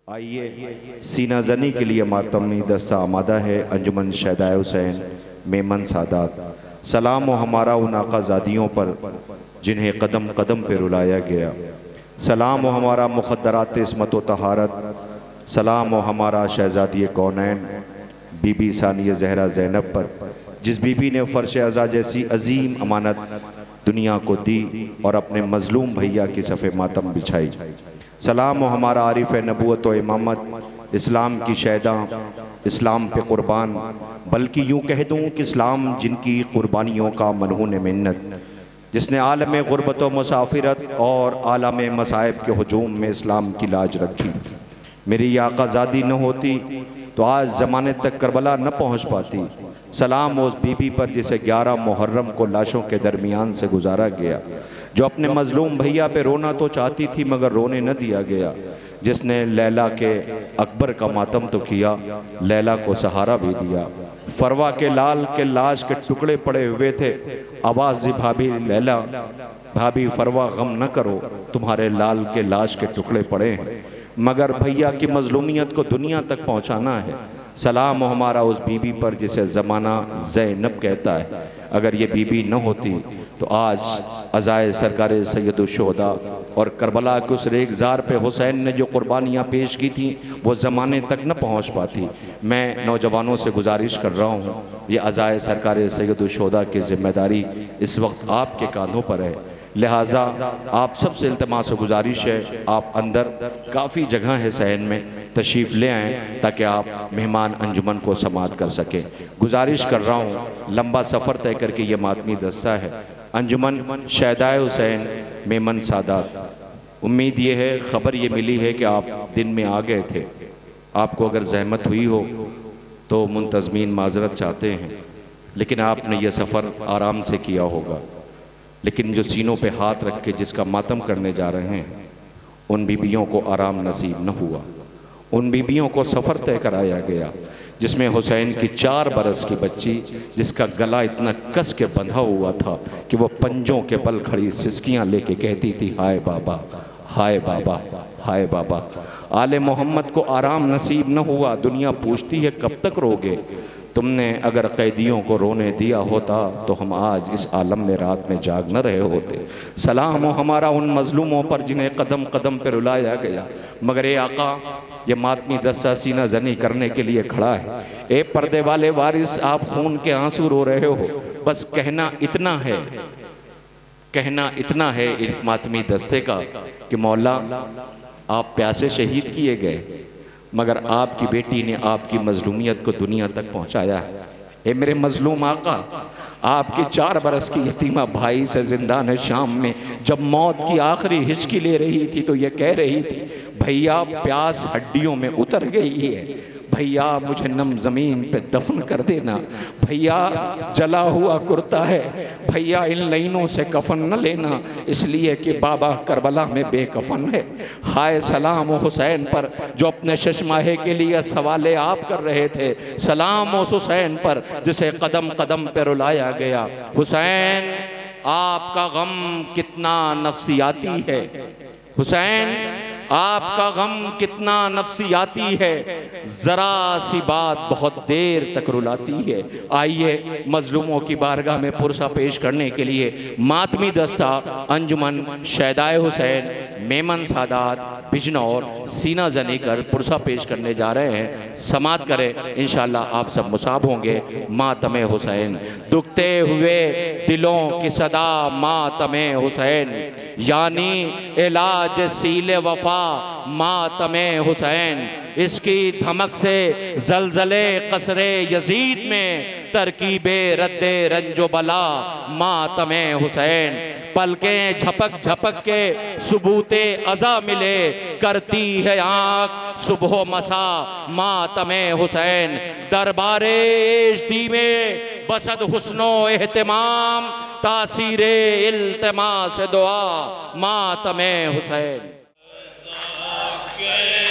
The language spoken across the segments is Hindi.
आइए सीना जनी के लिए मातमी दस्ता आमादा है। अंजुमन शहदाए हुसैन मेमन सादात। सलाम हो हमारा उन आकाज़ादियों पर जिन्हें कदम कदम पे रुलाया गया। सलाम हो हमारा मुखद्दरात इस्मत व तहारत। सलाम हो हमारा शहजादी कौनैन बीबी सानिया ज़हरा ज़ैनब पर, जिस बीबी ने फ़र्श अज़ा जैसी अजीम अमानत दुनिया को दी और अपने मज़लूम भैया की सफ़े मातम बिछाई। सलाम हो हमारा आरिफ नबूवत व इमामत, इस्लाम की शहदा, इस्लाम पे कुर्बान, बल्कि यूँ कह दूँ कि इस्लाम जिनकी कुर्बानियों का मनहून मिन्नत, जिसने आलम गुर्बत व मुसाफिरत और आलम मसाइब के हजूम में इस्लाम की लाज रखी। मेरी ये आकाज़ादी न होती तो आज ज़माने तक करबला न पहुँच पाती। सलाम उस बीबी पर जिसे 11 मुहर्रम को लाशों के दरमियान से गुजारा गया, जो अपने मजलूम भैया पे रोना तो चाहती थी मगर रोने न दिया गया, जिसने लैला के अकबर का मातम तो किया, लैला को सहारा भी दिया। फरवा के लाल के लाश के टुकड़े पड़े हुए थे, आवाज़ भाभी लैला, भाभी फरवा गम न करो, तुम्हारे लाल के लाश के टुकड़े पड़े हैं, मगर भैया की मजलूमियत को दुनिया तक पहुँचाना है। सलाम हो हमारा उस बीबी पर जिसे ज़माना ज़ैनब कहता है। अगर ये बीबी न होती तो आज अज़ाए सरकार सैयदुश्शुहदा और करबला के उस रेगज़ार पे हुसैन ने जो कुर्बानियाँ पेश की थी वो ज़माने तक न पहुँच पाती। मैं नौजवानों से गुजारिश कर रहा हूँ, ये अज़ाए सरकार सैयदुश्शुहदा की ज़िम्मेदारी इस वक्त आपके कांधों पर है। लिहाजा आप सबसे इल्तिमास व गुजारिश है, आप अंदर काफ़ी जगह है सहन में, तशरीफ़ ले आएँ ताकि आप मेहमान अंजुमन को समाअत कर सकें। गुजारिश कर रहा हूँ, लंबा सफ़र तय करके ये मातमी दस्ता है अंजुमन शहदाए हुसैन मेमन सादात। उम्मीद ये है, ख़बर ये मिली है कि आप दिन में आ गए थे। आपको अगर जहमत हुई हो तो मुंतज़मीन माज़रत चाहते हैं, लेकिन आपने ये सफ़र आराम से किया होगा। लेकिन जो सीनों पे हाथ रख के जिसका मातम करने जा रहे हैं, उन बीबियों को आराम नसीब न हुआ। उन बीबियों को सफ़र तय कराया गया जिसमें हुसैन की 4 बरस की बच्ची, जिसका गला इतना कस के बंधा हुआ था कि वो पंजों के बल खड़ी सिसकियाँ लेके कहती थी, हाय बाबा, हाय बाबा, हाय बाबा। आले मोहम्मद को आराम नसीब न हुआ। दुनिया पूछती है कब तक रोगे? तुमने अगर कैदियों को रोने दिया होता तो हम आज इस आलम में रात में जाग न रहे होते। सलाम हो हमारा उन मजलूमों पर जिन्हें कदम कदम पर रुलाया गया, मगर ए आका, ये मातमी दस्ता सीना जनी करने के लिए खड़ा है। ए पर्दे वाले वारिस, आप खून के आंसू रो रहे हो। बस कहना इतना है, कहना इतना है इस मातमी दस्ते का कि मौला, आप प्यासे शहीद किए गए, मगर आपकी बेटी ने आपकी मजलूमियत को दुनिया तक पहुंचाया है। ए मेरे मजलूम आका, आपकी 4 बरस की यतीमा भाई से जिंदान शाम में जब मौत की आखिरी हिचकी ले रही थी तो ये कह रही थी, भैया प्यास हड्डियों में उतर गई है, भैया मुझे नम ज़मीन पे दफन कर देना, भैया जला हुआ कुर्ता है, भैया इन लाइनों से कफन न लेना, इसलिए कि बाबा करबला में बेकफन है। हाय सलाम हुसैन पर जो अपने शशमाहे के लिए सवाले आप कर रहे थे। सलाम हुसैन पर जिसे कदम कदम पे रुलाया गया। हुसैन, आपका गम कितना नफ्सियाती है। हुसैन, आपका गम कितना नफ्सियाती है। ज़रा सी बात बहुत देर तक रुलाती है। आइए मजलूमों की बारगाह में पुरसा पेश करने के लिए मातमी दस्ता अंजुमन शहदाए हुसैन मेमन सादात बिजनौर सीना जनी कर पुरसा पेश करने जा रहे हैं। समात करें, इंशाअल्लाह आप सब मुसाब होंगे। मातमे हुसैन, दुखते हुए दिलों की सदा मातमे हुसैन, यानी इलाज सीले वफा मातमे हुसैन। इसकी धमक से जलजले कसरे यजीद में तरकीबे रद्दे रंजो बला मातमे हुसैन। पलकें झपक झपक के सुबूते अज़ा मिले, करती है आँख सुबह मसा मातमे हुसैन। दरबारे इश्दी में बसद हुस्नो एहतिमाम, तासीरे इल्तिमास दुआ मातमे हुसैन। के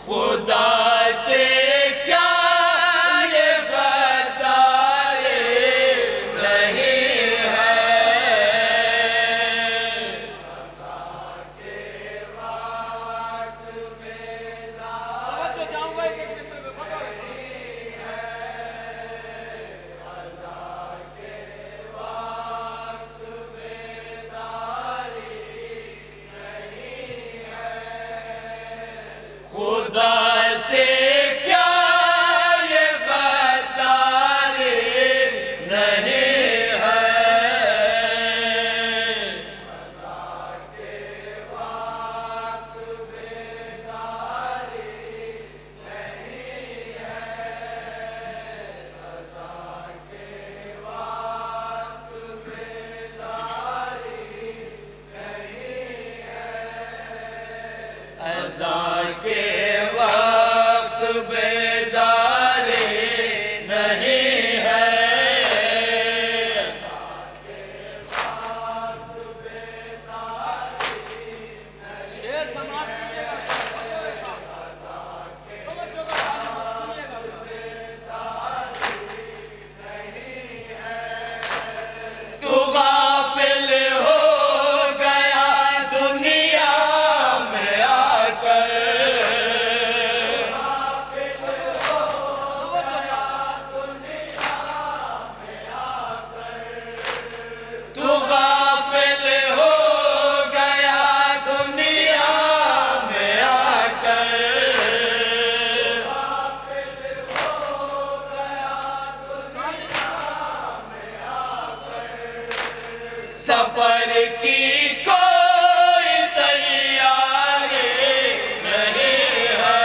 खुदा से क्या ये गद्दारी नहीं है। खुदा से क्या ये गद्दारी नहीं है। अज़ां के वक्त बेदारी नहीं है। तू गाफिल हो गया दुनिया में आकर। तू गाफिल हो गया दुनिया में आकर। सफर की कोई तैयारी नहीं है।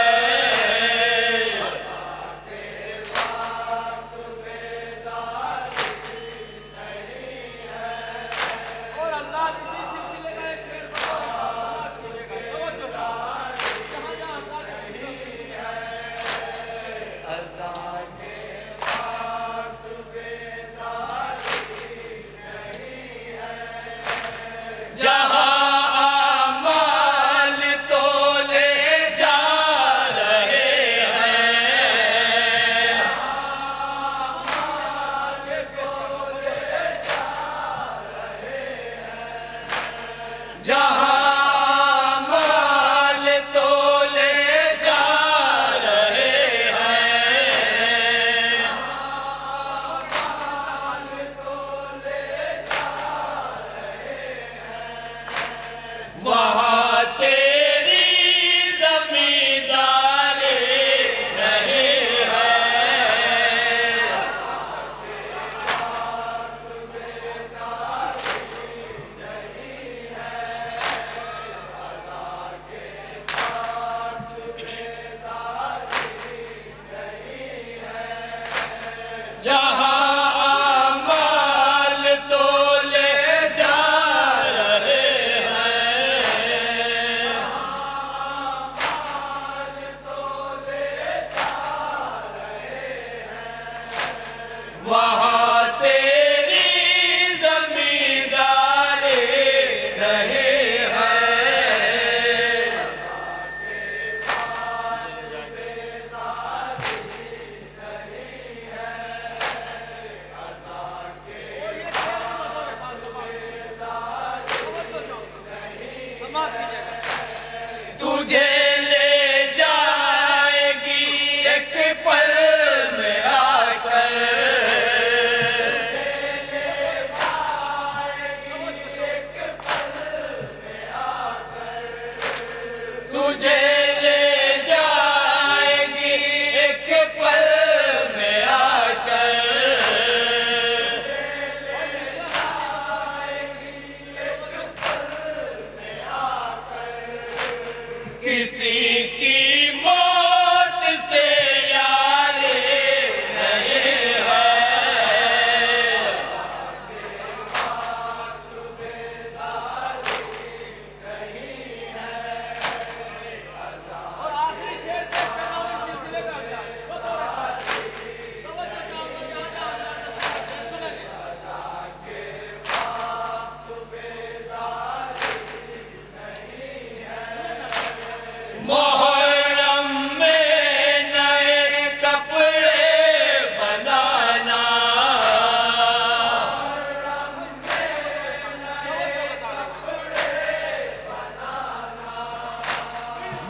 जहाँ अमाल तोले जा रहे हैं। जहाँ अमाल तोले जा रहे हैं। वहाँ तेरी जमींदारी नहीं है। जहाँ अमाल तोले जा रहे हैं। वहाँ तेरी जमींदारी नहीं है। तुझे ले जाएगी एक पल में आकर। तुझे ले जाएगी एक पल में आकर। किसी की मौत से यारी नहीं है। मोहब्बत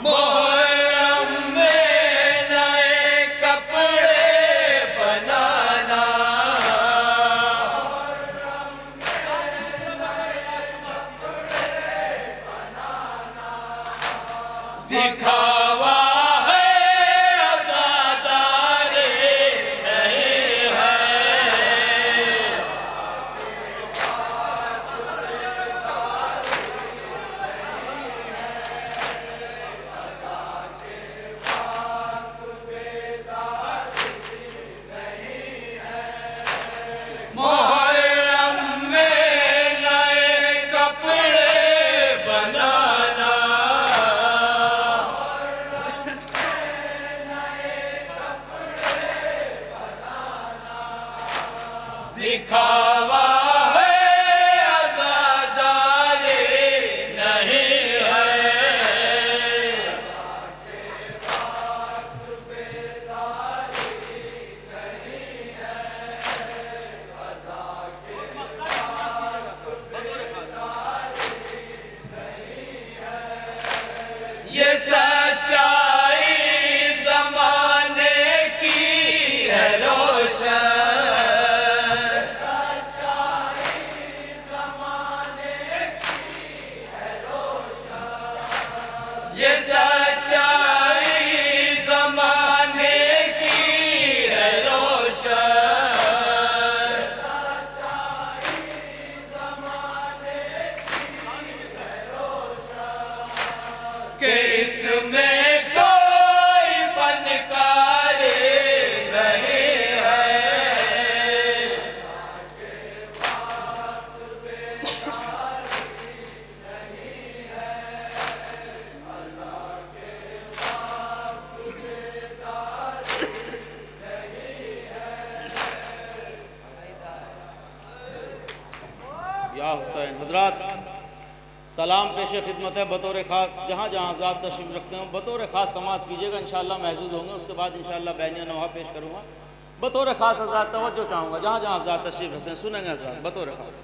मोहर्रम में नए कपड़े बनाना, दिखावा है अज़ादारे नहीं है। मोहर्रम में नए कपड़े बनाना, दिखावा है अज़ादारे नहीं है। ये सच्चाई ज़माने की है रोशन, ये सच्चाई ज़माने की है रोशन, कि इसमें कोई फनकार नहीं है। या हुसैन हजरात, सलाम पेश खिदमत है बतौर ख़ास। जहाँ जहाँ हज़रात तशरीफ़ रखते हो बतौर ख़ास समात कीजिएगा, इंशाअल्लाह महसूस होंगे। उसके बाद इंशाअल्लाह बैनिया नवा पेश करूँगा। बतौर ख़ास हज़रात तवज्जो चाहूँगा, जहाँ जहाँ हज़रात तशरीफ़ रखते हैं सुनेंगे हज़रात बतौर ख़ास।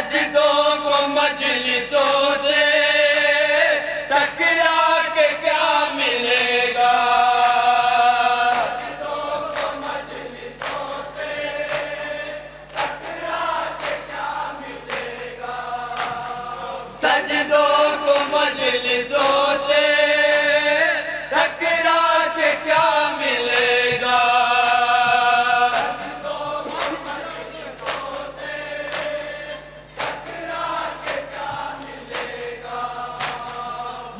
सजदों को मजलिसों से टकरा के क्या मिलेगा। सजदों को मजलिसों से टकरा के क्या मिलेगा।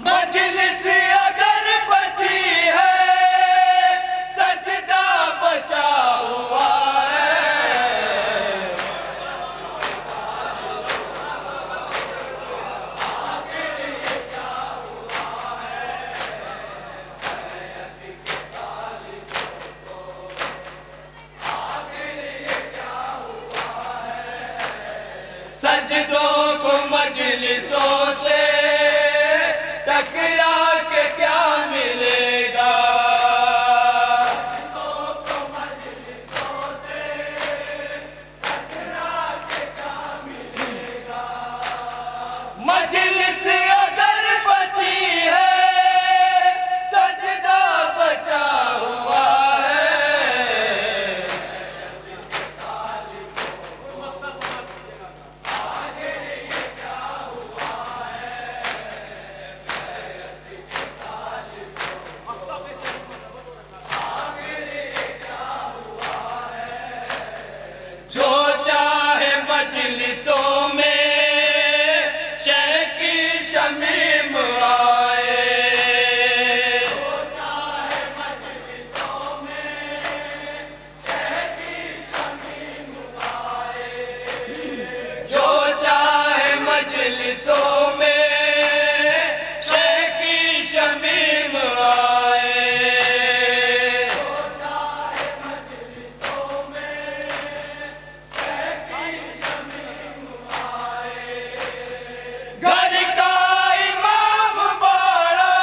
मजलिस अगर बची है सजदा बचा हुआ है। सजदों को मजलिसों से टकरा के क्या मिलेगा। मजलिस अगर बची है सजदा बचा हुआ है। जो चाहे मजलिसों में शह की शमीम आए। जो चाहे मजलिसों में शह की शमीम आए। घर का इमाम बाड़ा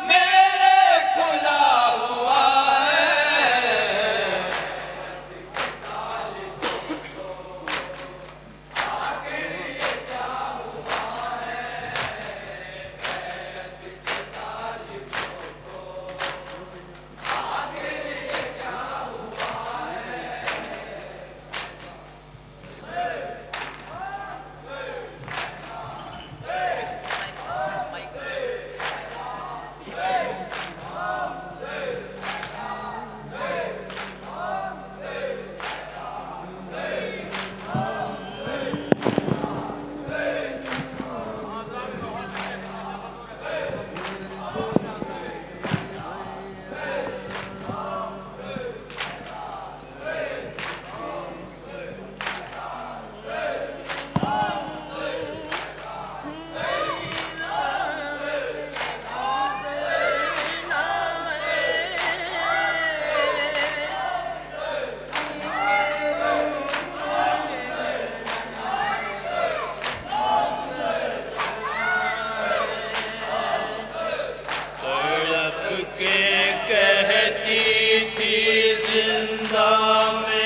मेरे खुला हुआ है। के कहती थी जिंदा में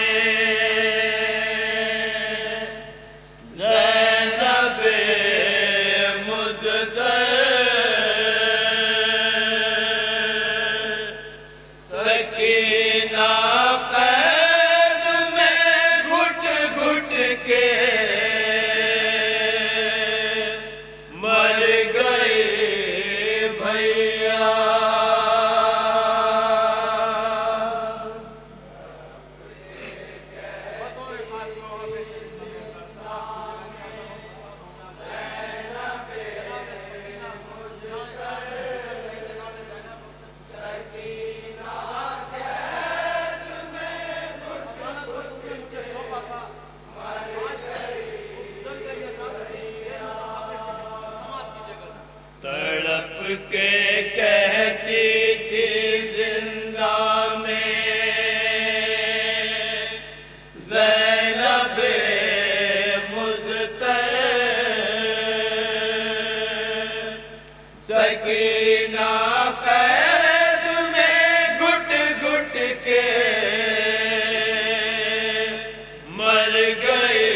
ज़ैनब मुज़्तफ़ा सकीना कैद में घुट घुट के मर गए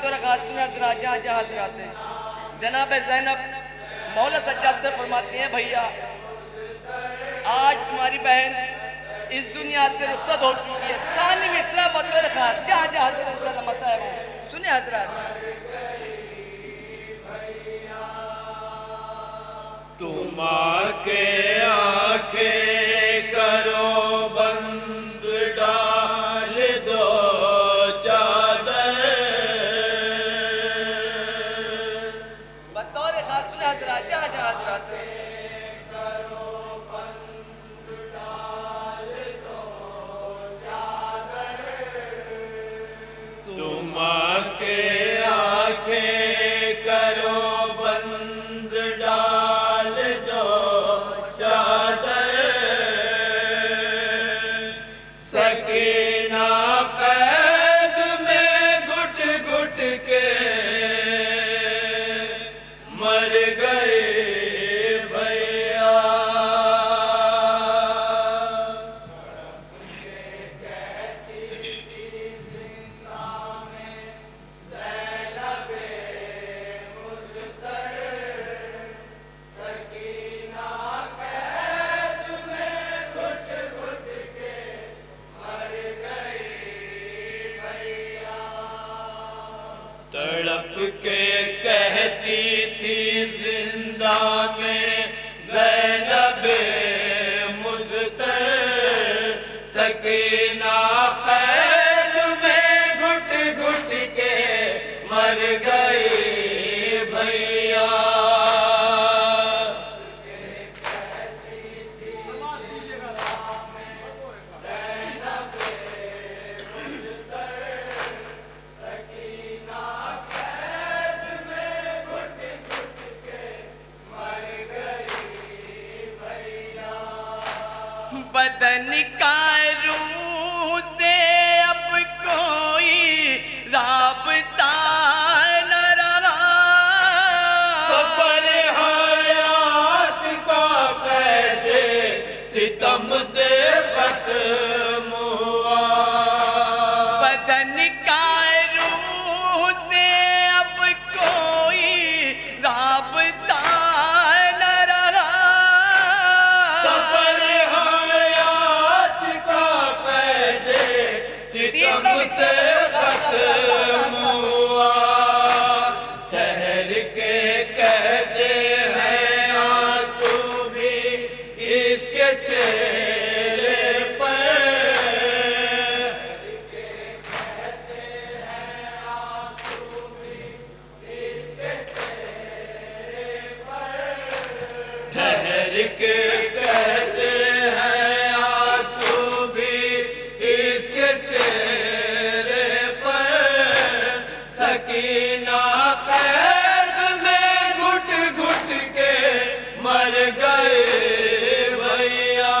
बतौर खास हजरात जहाँ जहाँ हजरात हैं, जनाब ज़ैनब मौला सज्जाद से फरमाती हैं, भैया आज तुम्हारी बहन इस दुनिया से रुखसत हो चुकी है। सानी मिसरा बतौर खास जहाँ जहाँ हजरत इंशाअल्लाह मसाहब हों। सुने हजरात, तुम आके आके करो बंद, डाल दो चादर। बतौर खास सुने हजरात जहाँ जहाँ हजरात हैं, तुम आके आके करो बंद, डाल दो चादर। सकीना कैद में घुट घुट के मर गए भैया। तड़प के कहती थी जिंदा में ज़ैनबे मुज़्तर। सकीना कैद में घुट घुट के मर गई भैया। बदन का रूह से अब कोई राबता न रहा। सफर हयात का कैदे सितम से खत्म हुआ। बदन का रूह से अब कोई राबता न रहा। सफर हयात का कैदे सितम से खत्म हुआ। ठहर के कहते हैं आंसू भी इसके चेहरे पर। ठहर के कहते हैं आंसू भी इसके चेहरे पर। सकीना कैद में घुट घुट के मर गए भैया।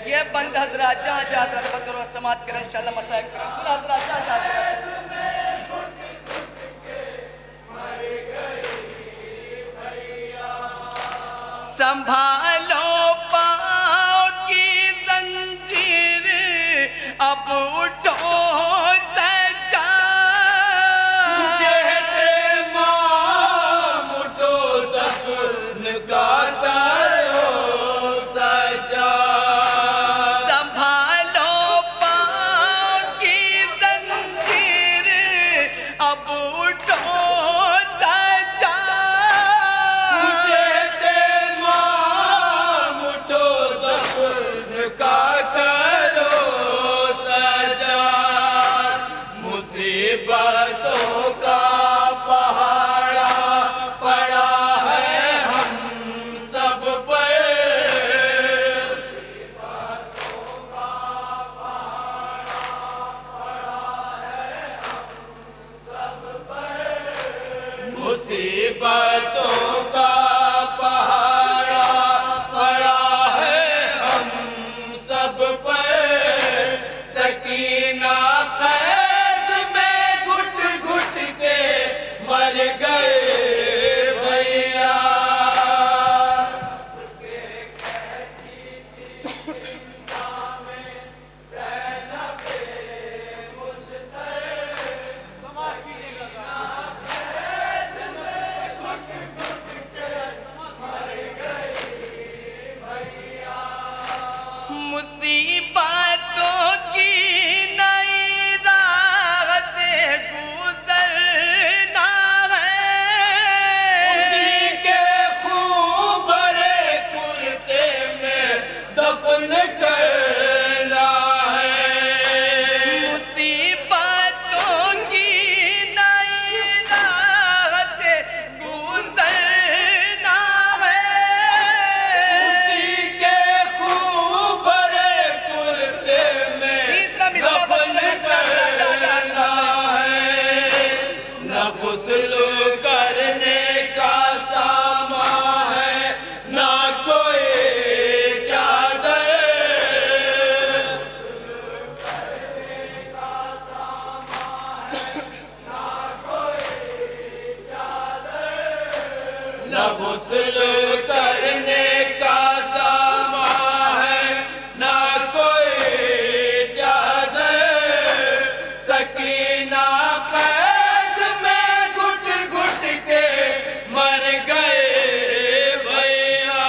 ये बंद हजरात जहाँ जहाँ हजरात बतौर समात करें इंशाअल्लाह मसाइब करें। सुन हजरात जहाँ जहाँ हजरात हैं। संभालो पाँव की जंजीर, अब उठो सज्जा। मुठो दफन का करो सजा। संभालो पाँव की जंजीर, अब उठो सज्जा। मुठो दफन का करो सजा। मुसीबतों का पहाड़ा पड़ा है हम सब पर। मुसीबतों का पहाड़ा पड़ा है हम सब पर। सकीना कैद में घुट घुट के मर गए भैया। न गुस्ल करने का सामा है, न कोई चादर। सकीना कैद में घुट घुट के मर गए भैया।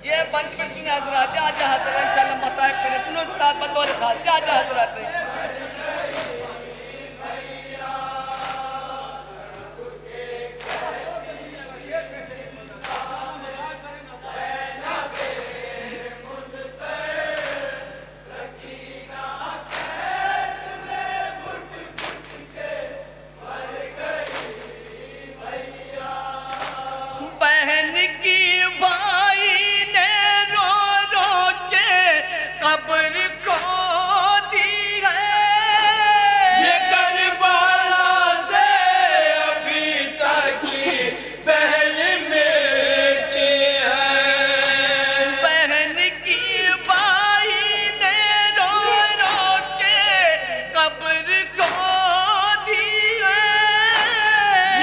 ये बंद पे सुने हजरात, जा हजरत इंशाल्लाह मसाइब पे सुनो उस्ताद बतौर खास, जा हजरत। बहन की भाई ने रो रो के कब्र को दी है। ये करबला से अभी तक की पहली मिट्टी है। बहन की भाई ने रो रो के कब्र को दी है।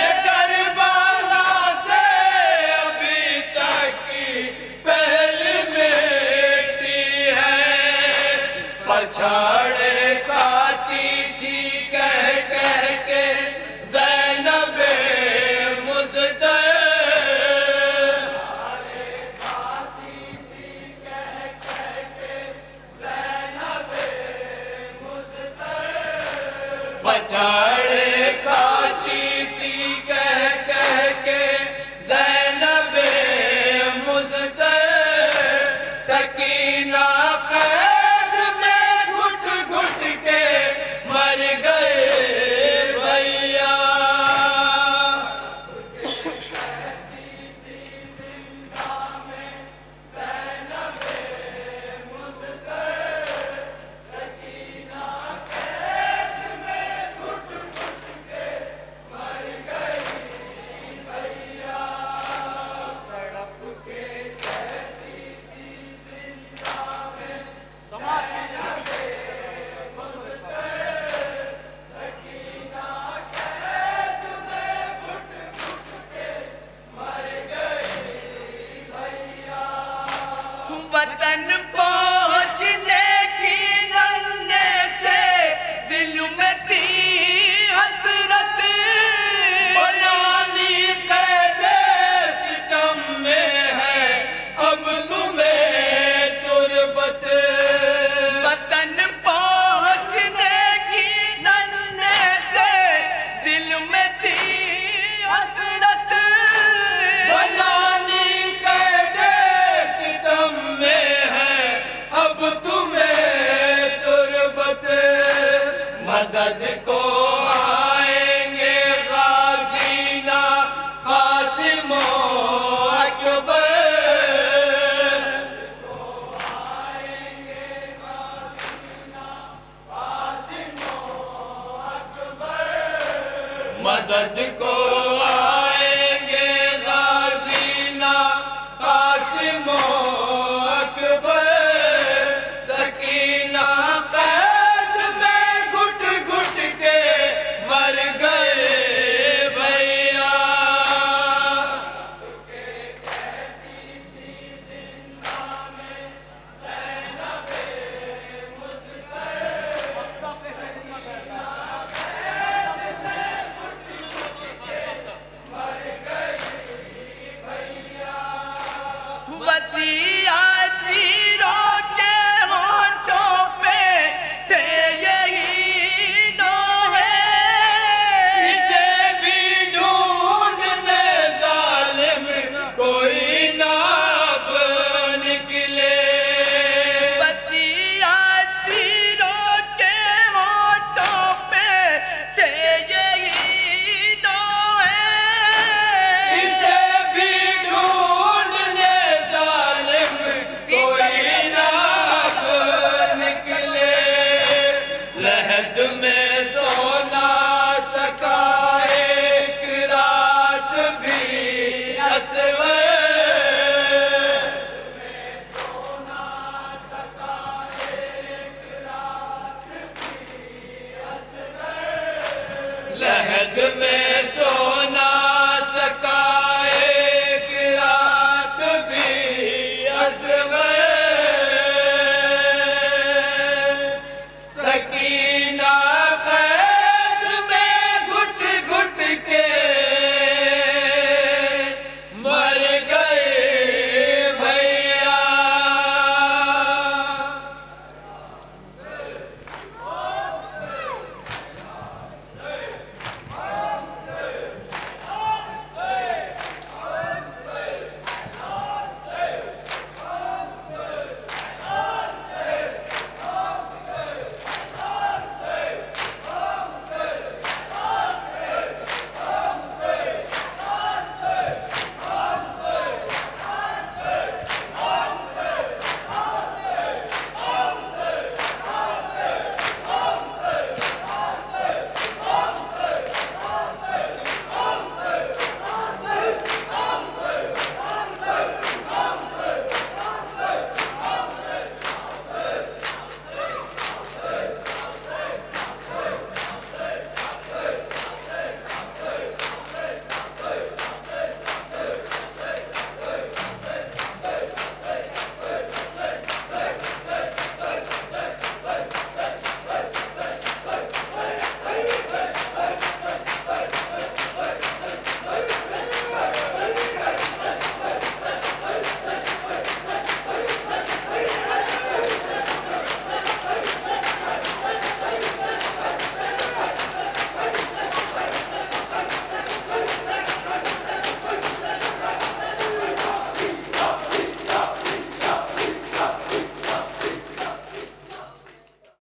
ये करबला से अभी तक की पहली मिट्टी है। पछाड़े खाती थी कह कह के ज़ैनबे मुज़्तफ़ा। पछाड़े खाती थी कह कह के ज़ैनबे मुज़्तफ़ा। सकीना कैद में घुट घुट के मर गए भैया। वतन पहुँचने की रंगे से दिल में थी हसरत। बयानी कैदे सितम में है अब तुम्हें तुरबत। वतन पहुँचने की रंगे से दिल में थी हसरत। बयानी कैदे सितम में है अब तुम्हें तुरबत। मदद को आएंगे गाज़ीना कासिम अकबर। मदद को आएंगे गाज़ीना कासिम अकबर। सकीना कैद में घुट घुट के मर गए भैया। वसी